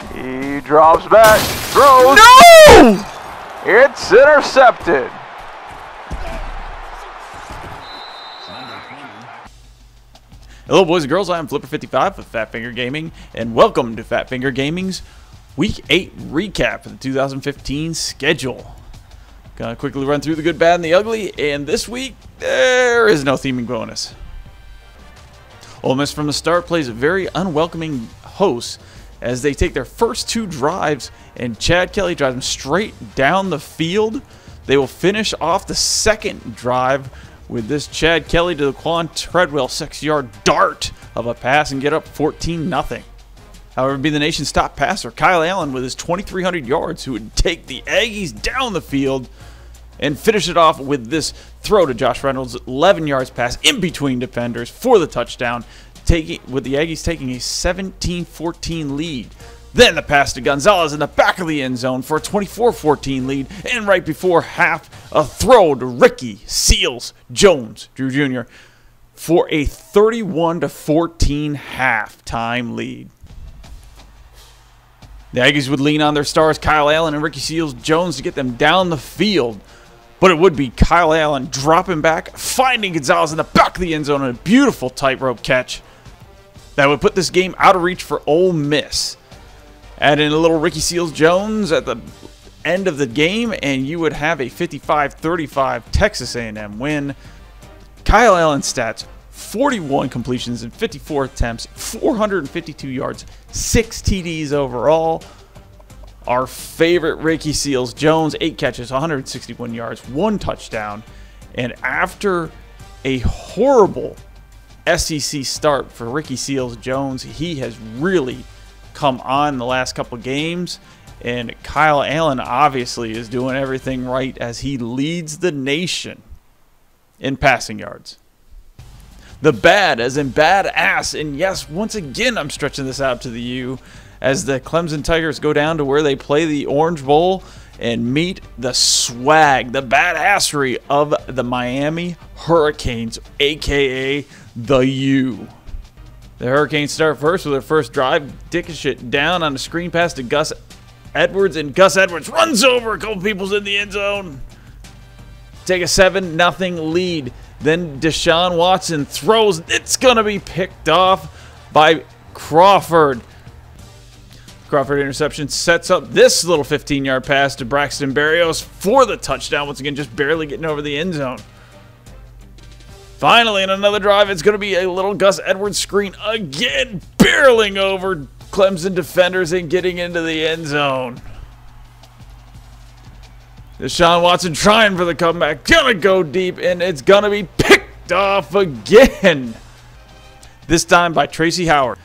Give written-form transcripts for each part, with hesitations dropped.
He drops back, throws. No! It's intercepted. Hello, boys and girls. I am Flipper55 of Fat Finger Gaming, and welcome to Fat Finger Gaming's Week 8 recap of the 2015 schedule. Gonna quickly run through the good, bad, and the ugly, and this week, there is no theming bonus. Ole Miss from the start plays a very unwelcoming host as they take their first two drives, and Chad Kelly drives them straight down the field. They will finish off the second drive with this Chad Kelly to the Quan Treadwell 6-yard dart of a pass and get up 14-0. However, be the nation's top passer, Kyle Allen, with his 2,300 yards, who would take the Aggies down the field and finish it off with this throw to Josh Reynolds, 11 yards pass in between defenders for the touchdown, with the Aggies taking a 17-14 lead. Then the pass to Gonzalez in the back of the end zone for a 24-14 lead. And right before half, a throw to Ricky Seals Jones, Drew Jr., for a 31-14 halftime lead. The Aggies would lean on their stars, Kyle Allen and Ricky Seals Jones, to get them down the field. But it would be Kyle Allen dropping back, finding Gonzalez in the back of the end zone, and a beautiful tightrope catch that would put this game out of reach for Ole Miss. Add in a little Ricky Seals Jones at the end of the game, and you would have a 55-35 Texas A&M win. Kyle Allen's stats: 41 completions in 54 attempts, 452 yards, 6 TDs overall. Our favorite Ricky Seals Jones, 8 catches, 161 yards, 1 touchdown. And after a horrible SEC start for Ricky Seals Jones, he has really come on the last couple games, and Kyle Allen obviously is doing everything right as he leads the nation in passing yards. The bad, as in badass, and yes, once again I'm stretching this out to the U, as the Clemson Tigers go down to where they play the Orange Bowl and meet the swag, the badassery of the Miami Hurricanes, aka the U. The Hurricanes start first with their first drive, dickish it down on a screen pass to Gus Edwards, and Gus Edwards runs over a couple people's in the end zone. Take a 7-0 lead. Then Deshaun Watson throws. It's going to be picked off by Crawford. Crawford interception sets up this little 15-yard pass to Braxton Berrios for the touchdown. Once again, just barely getting over the end zone. Finally, in another drive, it's going to be a little Gus Edwards screen again, barreling over Clemson defenders and getting into the end zone. Deshaun Watson trying for the comeback, going to go deep, and it's going to be picked off again. This time by Tracy Howard.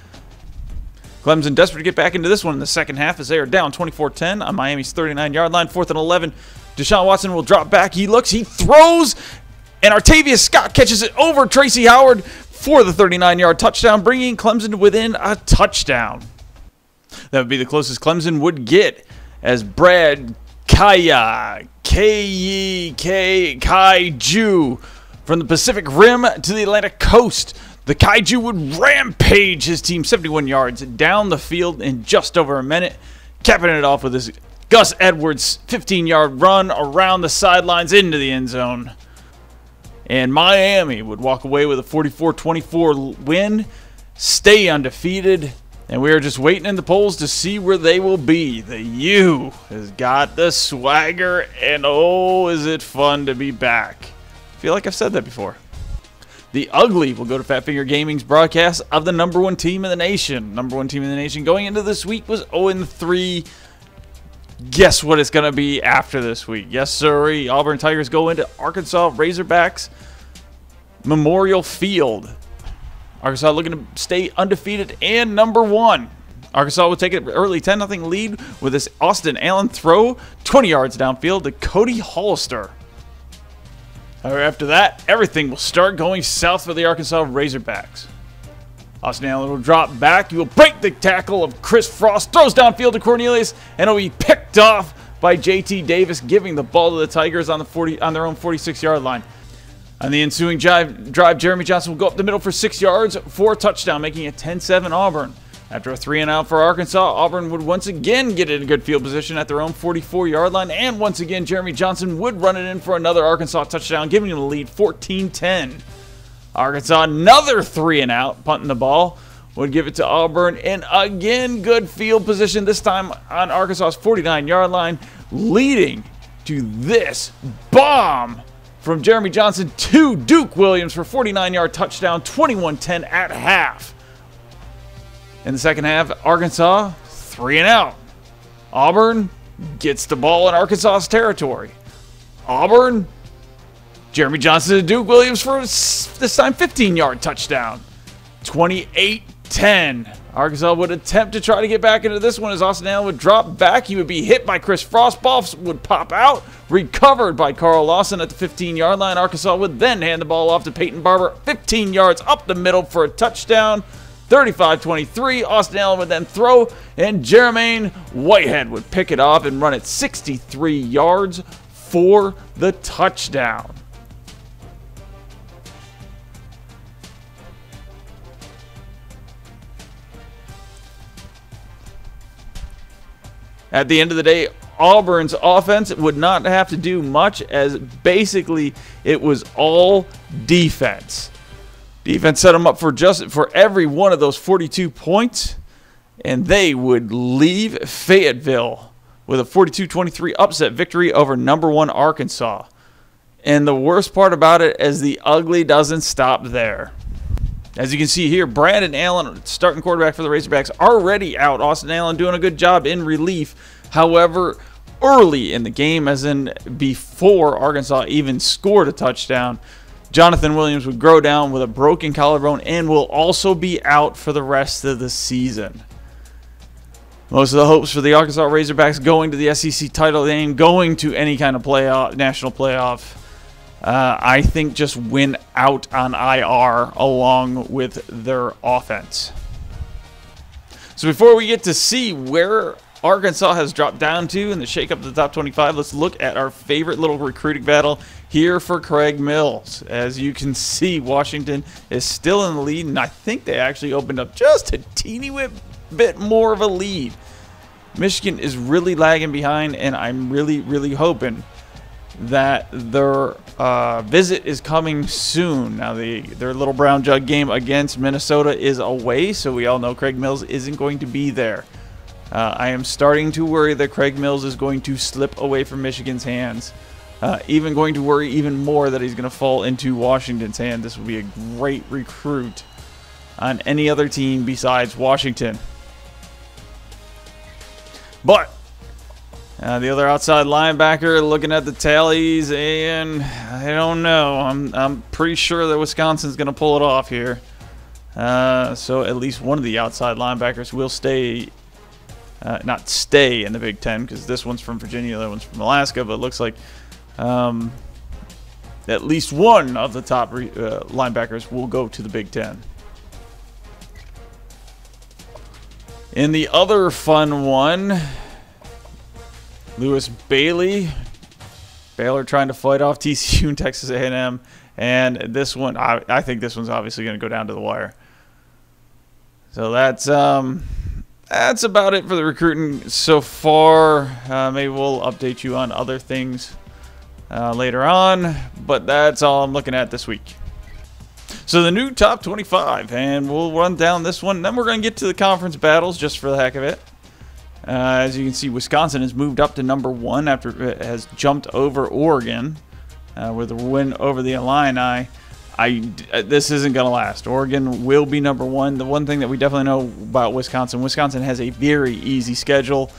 Clemson desperate to get back into this one in the second half as they are down 24-10 on Miami's 39-yard line, 4th and 11. Deshaun Watson will drop back. He looks, he throws, and Artavius Scott catches it over Tracy Howard for the 39-yard touchdown, bringing Clemson to within a touchdown. That would be the closest Clemson would get as Brad Kaiju from the Pacific Rim to the Atlantic Coast. The Kaiju would rampage his team 71 yards down the field in just over a minute, capping it off with his Gus Edwards 15-yard run around the sidelines into the end zone. And Miami would walk away with a 44-24 win, stay undefeated, and we are just waiting in the polls to see where they will be. The U has got the swagger, and oh, is it fun to be back. I feel like I've said that before. The ugly will go to Fat Finger Gaming's broadcast of the #1 team in the nation. #1 team in the nation going into this week was 0-3. Guess what it's going to be after this week? Yes, sir. Auburn Tigers go into Arkansas Razorbacks Memorial Field. Arkansas looking to stay undefeated and #1. Arkansas will take it early 10-0 lead with this Austin Allen throw 20 yards downfield to Cody Hollister. However, after that, everything will start going south for the Arkansas Razorbacks. Austin Allen will drop back. He will break the tackle of Chris Frost, throws downfield to Cornelius, and it'll be picked off by J.T. Davis, giving the ball to the Tigers on their own 46-yard line. On the ensuing drive, Jeremy Johnson will go up the middle for 6 yards for a touchdown, making it 10-7 Auburn. After a 3-and-out for Arkansas, Auburn would once again get in a good field position at their own 44-yard line, and once again, Jeremy Johnson would run it in for another Arkansas touchdown, giving them the lead 14-10. Arkansas, another 3-and-out, punting the ball, would give it to Auburn, and again, good field position, this time on Arkansas's 49-yard line, leading to this bomb from Jeremy Johnson to Duke Williams for 49-yard touchdown, 21-10 at half. In the second half, Arkansas, 3-and-out. Auburn gets the ball in Arkansas's territory. Auburn, Jeremy Johnson to Duke Williams for this time 15-yard touchdown. 28-10. Arkansas would attempt to try to get back into this one as Austin Allen would drop back. He would be hit by Chris Frost. Ball would pop out. Recovered by Carl Lawson at the 15-yard line. Arkansas would then hand the ball off to Peyton Barber. 15 yards up the middle for a touchdown. 35-23, Austin Allen would then throw, and Jermaine Whitehead would pick it off and run it 63 yards for the touchdown. At the end of the day, Auburn's offense would not have to do much, as basically it was all defense. Defense set them up for every one of those 42 points, and they would leave Fayetteville with a 42-23 upset victory over number 1 Arkansas. And the worst part about it is the ugly doesn't stop there. As you can see here, Brandon Allen, starting quarterback for the Razorbacks, already out. Austin Allen doing a good job in relief. However, early in the game, as in before Arkansas even scored a touchdown, Jonathan Williams would go down with a broken collarbone and will also be out for the rest of the season. Most of the hopes for the Arkansas Razorbacks going to the SEC title game, going to any kind of playoff, national playoff, I think just win out on IR along with their offense. So before we get to see where Arkansas has dropped down to in the shakeup of the top 25, let's look at our favorite little recruiting battle here for Craig Mills. As you can see, Washington is still in the lead, and I think they actually opened up just a teeny bit more of a lead. Michigan is really lagging behind, and I'm really hoping that their visit is coming soon. Now, their Little Brown Jug game against Minnesota is away, so we all know Craig Mills isn't going to be there. I am starting to worry that Craig Mills is going to slip away from Michigan's hands. Even going to worry even more that he's going to fall into Washington's hand. This will be a great recruit on any other team besides Washington. But the other outside linebacker, looking at the tallies, and I don't know. I'm pretty sure that Wisconsin's going to pull it off here. So at least one of the outside linebackers will stay. Not stay in the Big Ten, because this one's from Virginia, that one's from Alaska, but it looks like at least one of the top linebackers will go to the Big Ten. In the other fun one, Lewis Bailey, Baylor trying to fight off TCU and Texas A&M, and this one, I think this one's obviously going to go down to the wire. So that's about it for the recruiting so far. Maybe we'll update you on other things later on, but that's all I'm looking at this week. So the new top 25, and we'll run down this one. Then we're going to get to the conference battles just for the heck of it. As you can see, Wisconsin has moved up to number 1 after it has jumped over Oregon with a win over the Illini. This isn't going to last. Oregon will be number 1. The one thing that we definitely know about Wisconsin has a very easy schedule.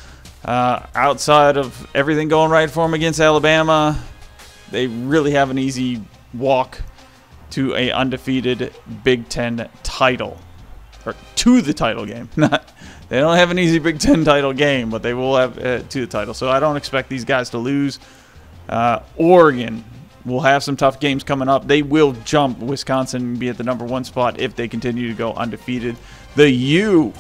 Outside of everything going right for them against Alabama, they really have an easy walk to a undefeated Big Ten title. Or to the title game. They don't have an easy Big Ten title game, but they will have to the title. So I don't expect these guys to lose. Oregon will have some tough games coming up. They will jump Wisconsin and be at the number 1 spot if they continue to go undefeated. The U,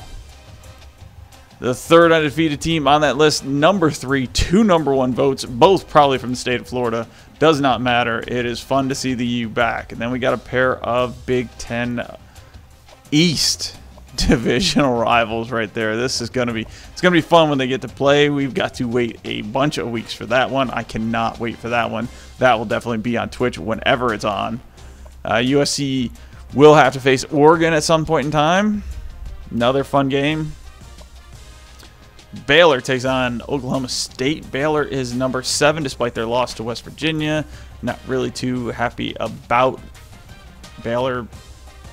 the third undefeated team on that list, number 3, 2 number 1 votes, both probably from the state of Florida. Does not matter. It is fun to see the U back. And then we got a pair of Big Ten East divisional rivals right there. This is gonna be fun when they get to play. We've got to wait a bunch of weeks for that one. I cannot wait for that one. That will definitely be on Twitch whenever it's on. USC will have to face Oregon at some point in time. Another fun game. Baylor takes on Oklahoma State. Baylor is number 7 despite their loss to West Virginia. Not really too happy about Baylor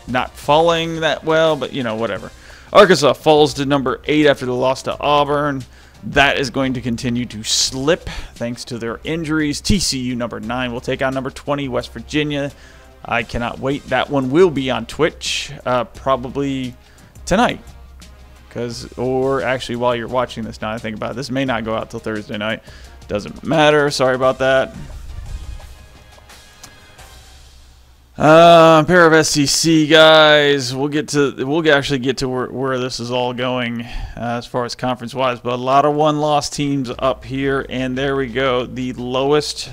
not falling that well, but you know, whatever. Arkansas falls to number 8 after the loss to Auburn. That is going to continue to slip thanks to their injuries. TCU number 9 will take on number 20 West Virginia. I cannot wait. That one will be on Twitch probably tonight. Or actually while you're watching this now, I think about it, this may not go out till Thursday night. Doesn't matter. Sorry about that. Pair of SEC guys. We'll actually get to where this is all going as far as conference wise, but a lot of one-loss teams up here, and there we go. The lowest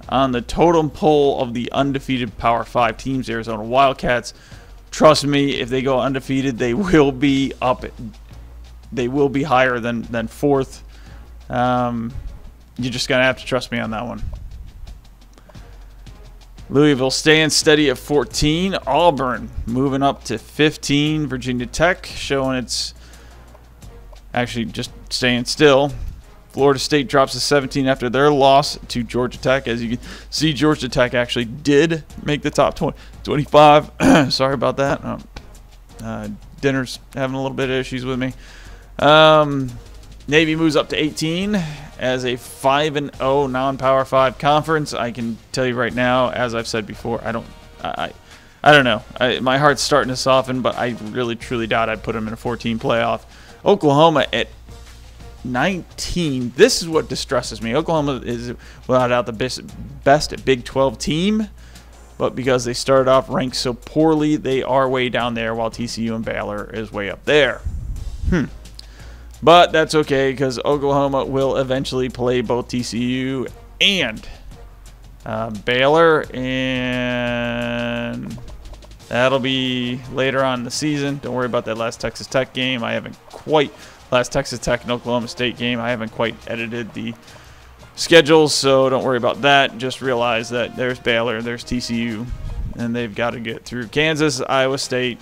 on the totem pole of the undefeated Power 5 teams, Arizona Wildcats. Trust me, if they go undefeated, they will be up. They will be higher than 4th. You're just gonna have to trust me on that one. Louisville staying steady at 14. Auburn moving up to 15. Virginia Tech showing it's actually just staying still. Florida State drops to 17 after their loss to Georgia Tech. As you can see, Georgia Tech actually did make the top 25. Sorry about that. Dinner's having a little bit of issues with me. Navy moves up to 18 as a 5-0 non-Power 5 conference. I can tell you right now, as I've said before, I don't know. My heart's starting to soften, but I really truly doubt I'd put them in a 14 playoff. Oklahoma at 19. This is what distresses me. Oklahoma is without doubt the best at Big 12 team, but because they started off ranked so poorly, they are way down there, while TCU and Baylor is way up there. But that's okay, because Oklahoma will eventually play both TCU and Baylor, and that'll be later on in the season. Don't worry about that last Texas Tech game. Last Texas Tech and Oklahoma State game, I haven't quite edited the schedules, so don't worry about that. Just realize that there's Baylor, there's TCU, and they've got to get through Kansas, Iowa State,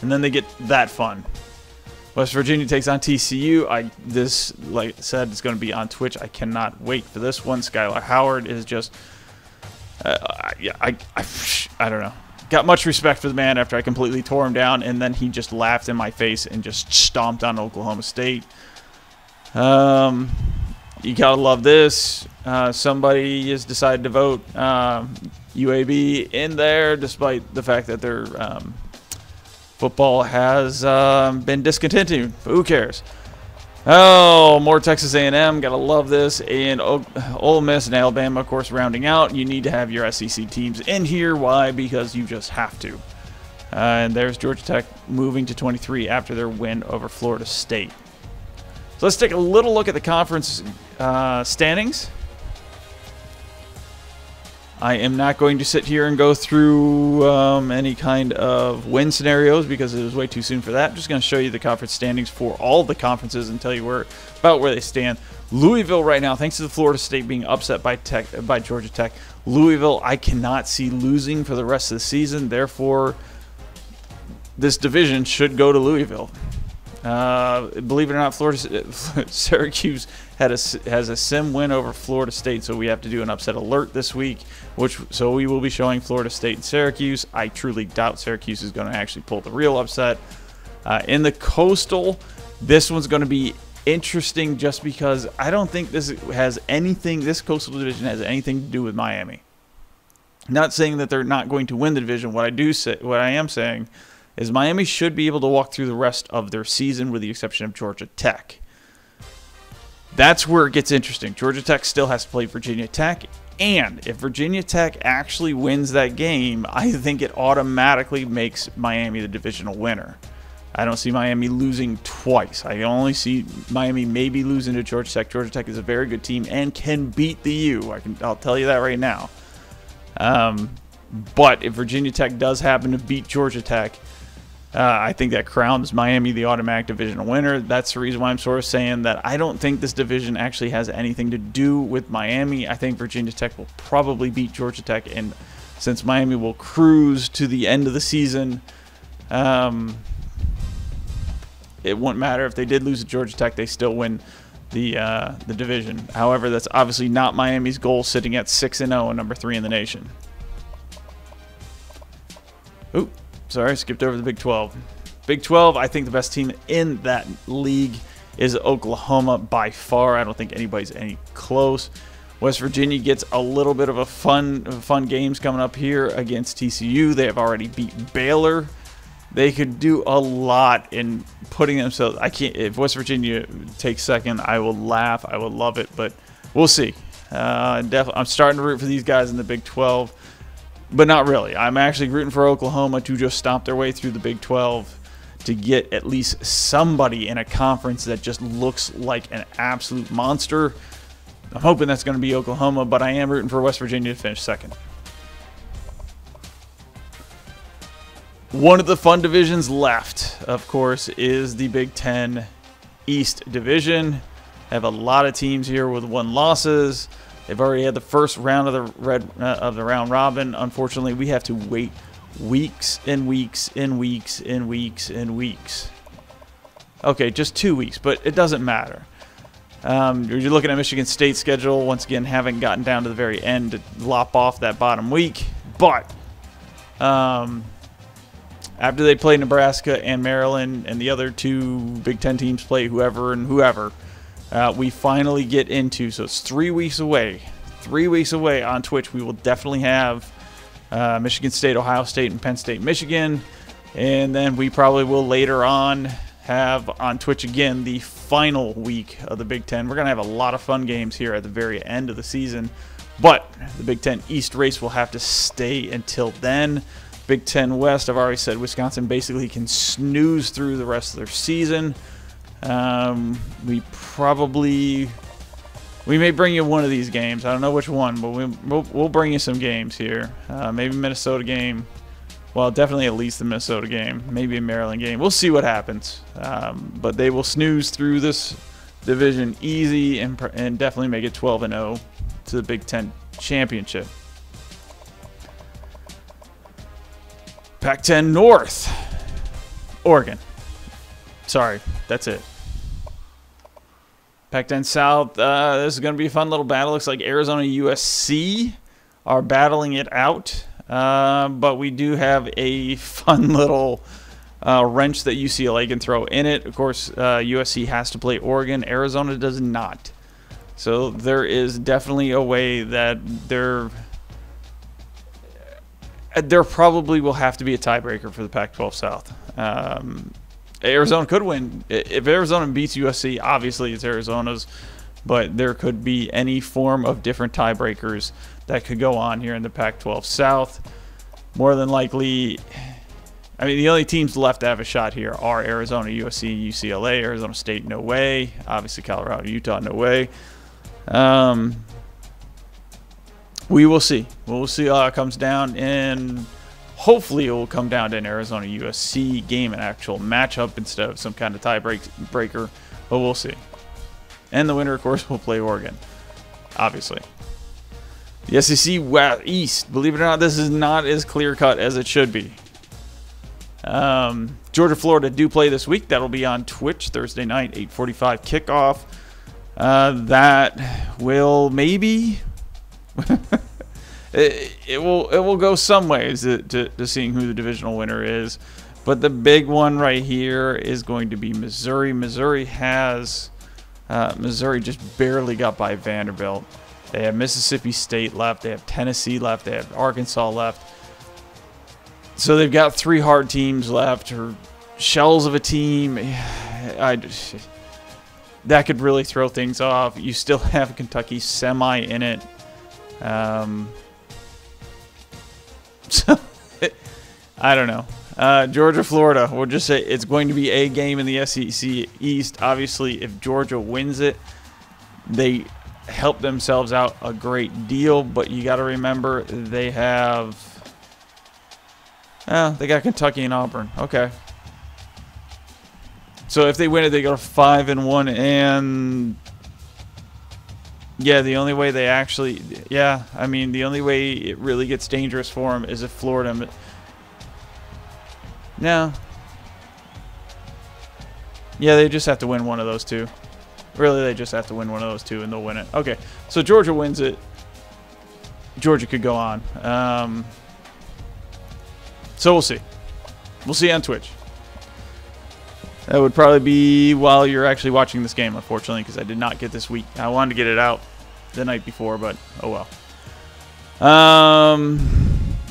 and then they get that fun. West Virginia takes on TCU. This, like I said, is going to be on Twitch. I cannot wait for this one. Skylar Howard is just, I don't know. Got much respect for the man after I completely tore him down, and then he just laughed in my face and just stomped on Oklahoma State. You gotta love this. Somebody has decided to vote UAB in there, despite the fact that their football has been discontinued. But who cares? Oh, more Texas A&M. Gotta love this. And Ole Miss and Alabama, of course, rounding out. You need to have your SEC teams in here. Why? Because you just have to. And there's Georgia Tech moving to 23 after their win over Florida State. So let's take a little look at the conference standings. I am not going to sit here and go through any kind of win scenarios because it is way too soon for that. I'm just going to show you the conference standings for all the conferences and tell you about where they stand. Louisville right now, thanks to the Florida State being upset by Georgia Tech. Louisville, I cannot see losing for the rest of the season. Therefore, this division should go to Louisville. Believe it or not, Syracuse has a sim win over Florida State, so we have to do an upset alert this week. So we will be showing Florida State and Syracuse. I truly doubt Syracuse is going to actually pull the real upset. In the Coastal, this one's going to be interesting just because I don't think this Coastal Division has anything to do with Miami. Not saying that they're not going to win the division. What I am saying is Miami should be able to walk through the rest of their season with the exception of Georgia Tech. That's where it gets interesting. Georgia Tech still has to play Virginia Tech, and if Virginia Tech actually wins that game, I think it automatically makes Miami the divisional winner. I don't see Miami losing twice. I only see Miami maybe losing to Georgia Tech. Georgia Tech is a very good team and can beat the U. I'll tell you that right now. But if Virginia Tech does happen to beat Georgia Tech, I think that crowns Miami the automatic divisional winner. That's the reason why I'm sort of saying that I don't think this division actually has anything to do with Miami. I think Virginia Tech will probably beat Georgia Tech, and since Miami will cruise to the end of the season, it wouldn't matter if they did lose to Georgia Tech. They still win the division. However, that's obviously not Miami's goal, sitting at 6-0 and number 3 in the nation. Ooh. Sorry, skipped over the Big 12. Big 12, I think the best team in that league is Oklahoma by far. I don't think anybody's any close. West Virginia gets a little bit of a fun games coming up here against TCU. They have already beat Baylor. They could do a lot in putting themselves. If West Virginia takes second, I will laugh. I will love it, but we'll see. Definitely, I'm starting to root for these guys in the Big 12. But not really. I'm actually rooting for Oklahoma to just stomp their way through the Big 12 to get at least somebody in a conference that just looks like an absolute monster. I'm hoping that's going to be Oklahoma, but I am rooting for West Virginia to finish second. One of the fun divisions left, of course, is the Big Ten East Division. I have a lot of teams here with 1 losses. They've already had the first round of the round robin. Unfortunately, we have to wait weeks and weeks and weeks and weeks and weeks. Okay, just 2 weeks, but it doesn't matter. You're looking at Michigan State's schedule. Once again, haven't gotten down to the very end to lop off that bottom week. But after they play Nebraska and Maryland and the other 2 Big Ten teams play whoever and whoever, we finally get into, so it's 3 weeks away. 3 weeks away on Twitch, we will definitely have Michigan State, Ohio State, and Penn State, Michigan. And then we probably will later on have on Twitch again the final week of the Big Ten. We're going to have a lot of fun games here at the very end of the season. But the Big Ten East race will have to stay until then. Big Ten West, I've already said Wisconsin basically can snooze through the rest of their season. We may bring you one of these games. I don't know which one, but we'll bring you some games here. Maybe Minnesota game. Well, definitely at least the Minnesota game. Maybe a Maryland game. We'll see what happens. But they will snooze through this division easy and definitely make it 12-0 to the Big Ten championship. Pac-10 North. Oregon. Sorry, that's it. Pac-10 South, this is going to be a fun little battle. Looks like Arizona USC are battling it out. But we do have a fun little wrench that UCLA can throw in it. Of course, USC has to play Oregon. Arizona does not. So there is definitely a way that there probably will have to be a tiebreaker for the Pac-12 South. Arizona could win. If Arizona beats USC, obviously it's Arizona's, but there could be any form of different tiebreakers that could go on here in the Pac-12 South. More than likely, I mean, the only teams left to have a shot here are Arizona, USC, UCLA. Arizona State, no way. Obviously Colorado, Utah, no way. We will see. We'll see how it comes down, and hopefully it will come down to an Arizona USC game, an actual matchup instead of some kind of tiebreaker, but we'll see. And the winner, of course, will play Oregon, obviously. The SEC East, believe it or not, this is not as clear-cut as it should be. Georgia, Florida do play this week. That'll be on Twitch Thursday night, 8:45 kickoff. That will maybe... it will go some ways to seeing who the divisional winner is, but the big one right here is going to be Missouri. Missouri just barely got by Vanderbilt. They have Mississippi State left. They have Tennessee left. They have Arkansas left. So they've got 3 hard teams left, or shells of a team. That could really throw things off. You still have Kentucky semi in it. So I don't know. Georgia, Florida. We'll just say it's going to be a game in the SEC East. Obviously, if Georgia wins it, they help themselves out a great deal. But you got to remember they have. They got Kentucky and Auburn. Okay, So if they win it, they go to 5-1, and yeah, the only way they actually, yeah, I mean, the only way it really gets dangerous for them is if Florida. No. Yeah, they just have to win one of those two. Really, they just have to win one of those two, and they'll win it. Okay, so Georgia wins it. Georgia could go on. So we'll see. We'll see on Twitch. That would probably be while you're actually watching this game, unfortunately, because I did not get this week. I wanted to get it out the night before, but oh well.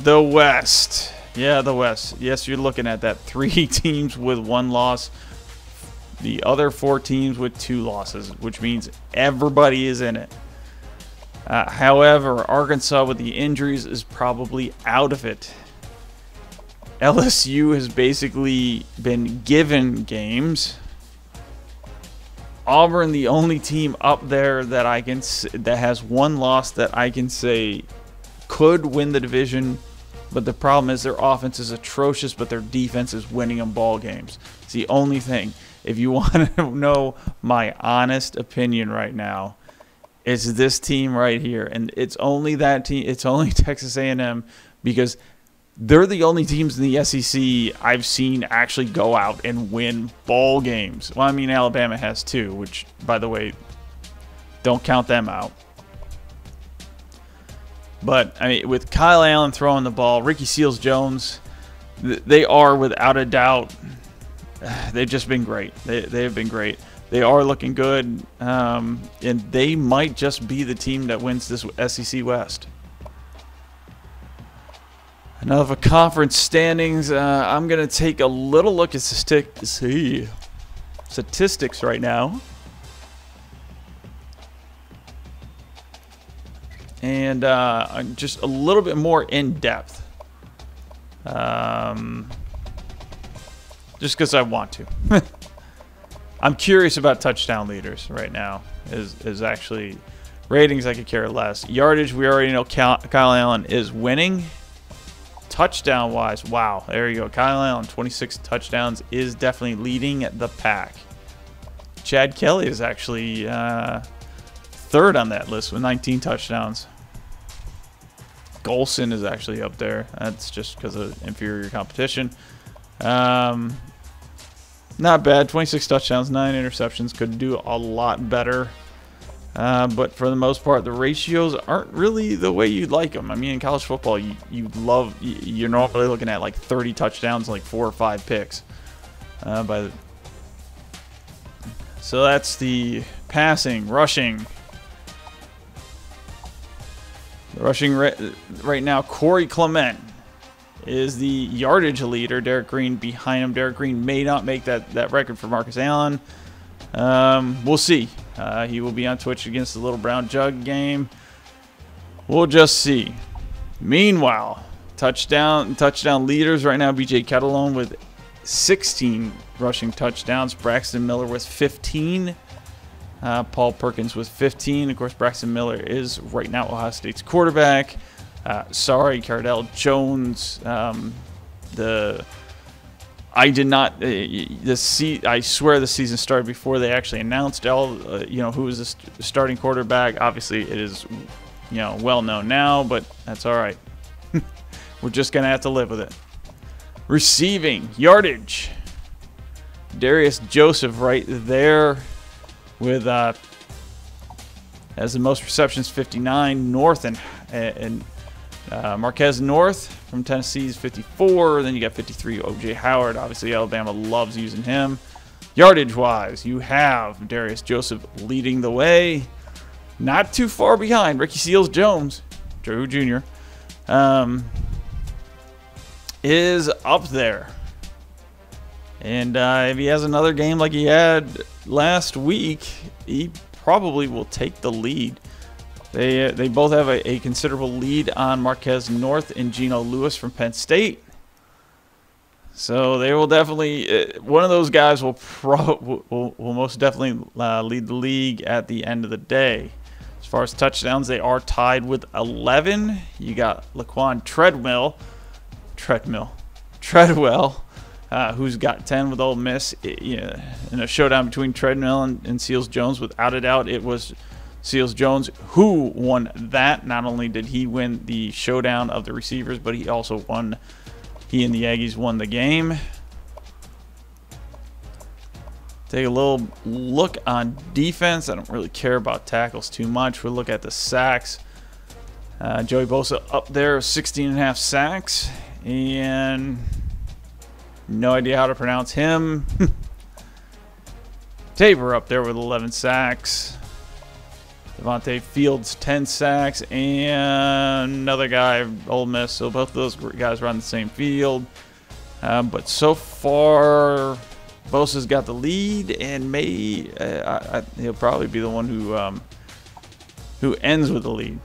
The West. Yeah, the West. Yes, you're looking at that. 3 teams with 1 loss. The other 4 teams with 2 losses, which means everybody is in it. However, Arkansas with the injuries is probably out of it. LSU has basically been given games. Auburn, the only team up there that that has 1 loss that I can say could win the division, but the problem is their offense is atrocious, but their defense is winning them ball games. It's the only thing. If you want to know my honest opinion right now, it's this team right here, and it's only that team. It's only Texas A&M, because they're the only teams in the SEC I've seen actually go out and win ball games. Well, I mean, Alabama has 2, which, by the way, don't count them out. But, I mean, with Kyle Allen throwing the ball, Ricky Seals-Jones, they are, without a doubt, they've just been great. They have been great. They are looking good, and they might just be the team that wins this SEC West. Enough of conference standings. I'm going to take a little look at statistics right now. And just a little bit more in depth. Just because I want to. I'm curious about touchdown leaders right now. Is actually ratings I could care less. Yardage, we already know Kyle Allen is winning. Touchdown wise, wow, there you go. Kyle Allen, 26 touchdowns, is definitely leading the pack. Chad Kelly is actually 3rd on that list with 19 touchdowns. Golson is actually up there. That's just because of inferior competition. Not bad. 26 touchdowns, 9 interceptions. Could do a lot better. But for the most part, the ratios aren't really the way you'd like them. I mean, in college football, you're normally looking at like 30 touchdowns, like 4 or 5 picks. So that's the passing, rushing. Rushing right now, Corey Clement is the yardage leader. Derek Green behind him. Derek Green may not make that record for Marcus Allen. We'll see. He will be on Twitch against the Little Brown Jug game. We'll just see. Meanwhile, touchdown leaders right now. BJ Kettlone with 16 rushing touchdowns. Braxton Miller with 15. Paul Perkins with 15. Of course, Braxton Miller is right now Ohio State's quarterback. Cardell Jones. I did not. I swear the season started before they actually announced who was the starting quarterback. Obviously, it is well known now, but that's all right. We're just gonna have to live with it. Receiving yardage, Darius Joseph right there with has the most receptions, 59. North and Marquez North from Tennessee is 54. Then you got 53, O.J. Howard. Obviously, Alabama loves using him. Yardage-wise, you have Darius Joseph leading the way. Not too far behind. Ricky Seals-Jones, Drew Jr., is up there. And if he has another game like he had last week, he probably will take the lead. They both have a considerable lead on Marquez North and Geno Lewis from Penn State. So they will definitely one of those guys will most definitely lead the league at the end of the day. As far as touchdowns, they are tied with 11. You got Laquan Treadwell, who's got 10 with Ole Miss. In a showdown between Treadmill and Seals Jones, without a doubt, it was Seals Jones who won that. Not only did he win the showdown of the receivers, but he and the Aggies won the game. Take a little look on defense. I don't really care about tackles too much. We'll look at the sacks. Joey Bosa up there, 16.5 sacks, and no idea how to pronounce him. Tabor up there with 11 sacks. Devontae Fields, 10 sacks, and another guy, Ole Miss. So both of those guys were on the same field. But so far, Bosa's got the lead, and he'll probably be the one who ends with the lead.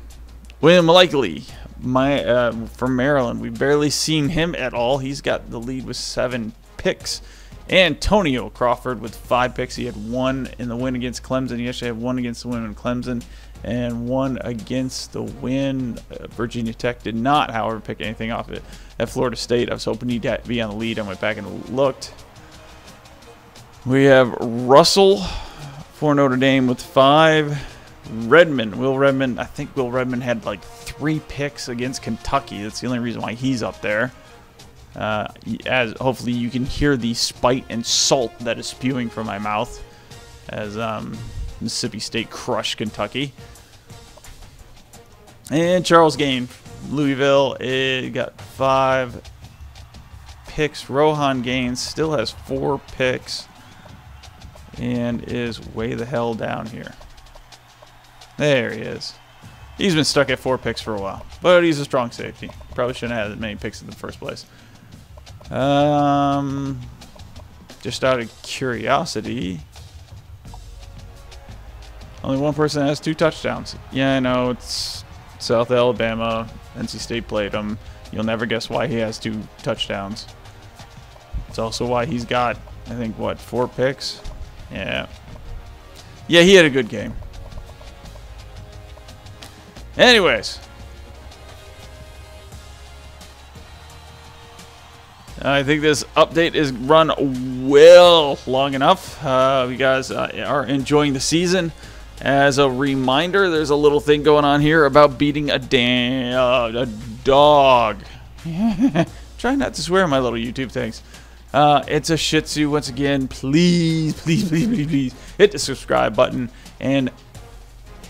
William Likely, from Maryland. We've barely seen him at all. He's got the lead with 7 picks. Antonio Crawford with 5 picks. He had 1 in the win against Clemson. He actually had 1 against the win in Clemson and 1 against the win. Virginia Tech did not, however, pick anything off it at Florida State. I was hoping he'd be on the lead. I went back and looked. We have Russell for Notre Dame with 5. Will Redmond. I think Will Redmond had like 3 picks against Kentucky. That's the only reason why he's up there. As hopefully you can hear the spite and salt that is spewing from my mouth as Mississippi State crushed Kentucky. And Charles Gain, Louisville, got 5 picks. Rohan Gaines still has 4 picks and is way the hell down here. There he is. He's been stuck at 4 picks for a while, but he's a strong safety. Probably shouldn't have had that many picks in the first place. Just out of curiosity, only one person has 2 touchdowns. Yeah, I know, it's South Alabama. NC State played him. You'll never guess why he has 2 touchdowns. It's also why he's got, I think, what, 4 picks? Yeah. Yeah, he had a good game. Anyways, I think this update is run well long enough. You guys are enjoying the season. As a reminder, there's a little thing going on here about beating a dog. Try not to swear in my little YouTube things. It's a Shih Tzu. Once again, please, please, please, please, please hit the subscribe button and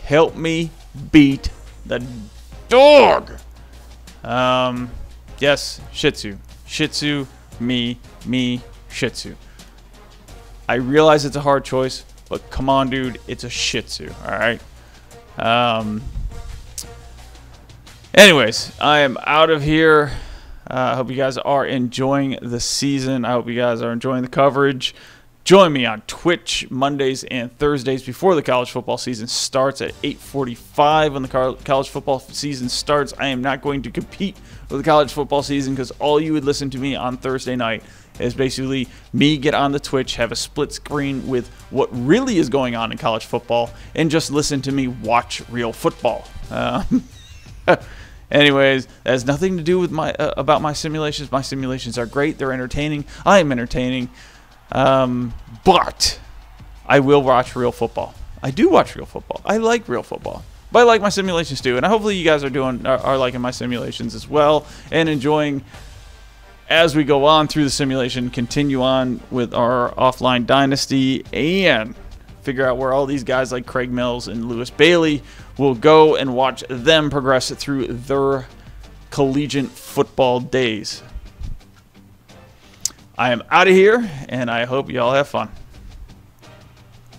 help me beat the dog. Yes, Shih Tzu. Shih Tzu, me, Shih Tzu. I realize it's a hard choice, but come on, dude, it's a Shih Tzu, all right? Anyways, I am out of here. I hope you guys are enjoying the season. I hope you guys are enjoying the coverage. Join me on Twitch Mondays and Thursdays before the college football season starts at 8:45. When the college football season starts, I am not going to compete with the college football season because all you would listen to me on Thursday night is basically me get on the Twitch, have a split screen with what really is going on in college football, and just listen to me watch real football. Anyways, that has nothing to do with about my simulations. My simulations are great. They're entertaining. I am entertaining. But I will watch real football. I do watch real football. I like real football. But I like my simulations too. And hopefully you guys are liking my simulations as well and enjoying as we go on through the simulation, continue on with our offline dynasty and figure out where all these guys like Craig Mills and Lewis Bailey will go and watch them progress through their collegiate football days. I am out of here, and I hope y'all have fun.